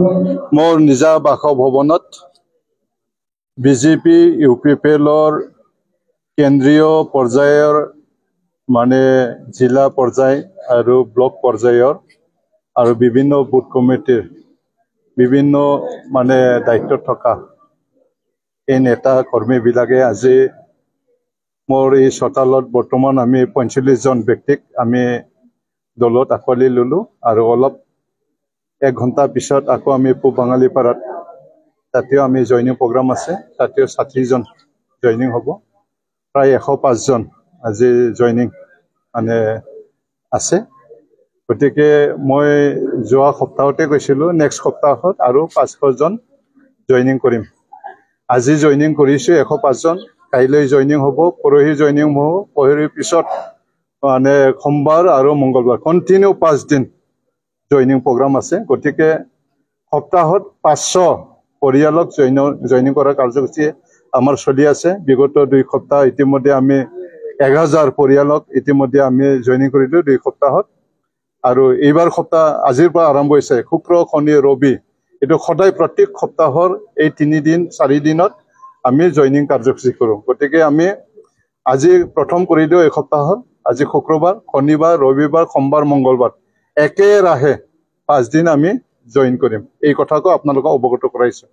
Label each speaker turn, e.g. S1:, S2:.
S1: মোৰ নিজা বাসভৱনত বিজেপি ইউপিপিএলৰ কেন্দ্ৰীয় পৰ্যায়ৰ মানে জিলা পৰ্যায় আৰু ব্লক পৰ্যায়ৰ আৰু বিভিন্ন বুথ কমিটিৰ বিভিন্ন মানে দায়িত্বত থকা এই নেতা কৰ্মীবিলাকে আজি মোৰ এই চোতালত বৰ্তমান আমি ৪৫ জন ব্যক্তিক আমি দলত আঁকোৱালি ল'লোঁ আৰু অলপ 1 ঘণ্টা পিছত আকৌ আমি পূব বাঙালীপাৰাত তাতেও আমি জইনিং প্ৰগ্ৰাম আছে, তাতেও ৬০ জন জইনিং হ'ব, প্ৰায় 105 জন আজি জইনিং মানে আছে। গতিকে মই যোৱা সপ্তাহতে কৈছিলোঁ নেক্সট সপ্তাহত আৰু 500 জন জইনিং কৰিম। আজি জইনিং কৰিছোঁ 105 জন, কাইলৈ জইনিং হ'ব, পৰহি জইনিং হ'ব, পৰহিৰ পিছত মানে সোমবাৰ আৰু মংগলবাৰ কণ্টিনিউ 5 দিন জইনিং প্ৰগ্ৰাম আছে। গতিকে সপ্তাহত 500 পৰিয়ালক জইনিং কৰাৰ কাৰ্যসূচী আমাৰ চলি আছে। বিগত 2 সপ্তাহ ইতিমধ্যে আমি 1000 পৰিয়ালক ইতিমধ্যে আমি জইনিং কৰিলোঁ 2 সপ্তাহত। আৰু এইবাৰ সপ্তাহ আজিৰ পৰা আৰম্ভ হৈছে, শুক্ৰ শনি ৰবি, এইটো সদায় প্ৰত্যেক সপ্তাহৰ এই 3 দিন 4 দিনত আমি জইনিং কাৰ্যসূচী কৰোঁ। গতিকে আমি আজি প্ৰথম কৰিলোঁ এই সপ্তাহত, আজি শুক্ৰবাৰ, শনিবাৰ, ৰবিবাৰ, সোমবাৰ, মংগলবাৰ একেৰাহে 5 দিন আমি জইন কৰিম। এই কথাটো আপোনালোকক অৱগত কৰাইছোঁ।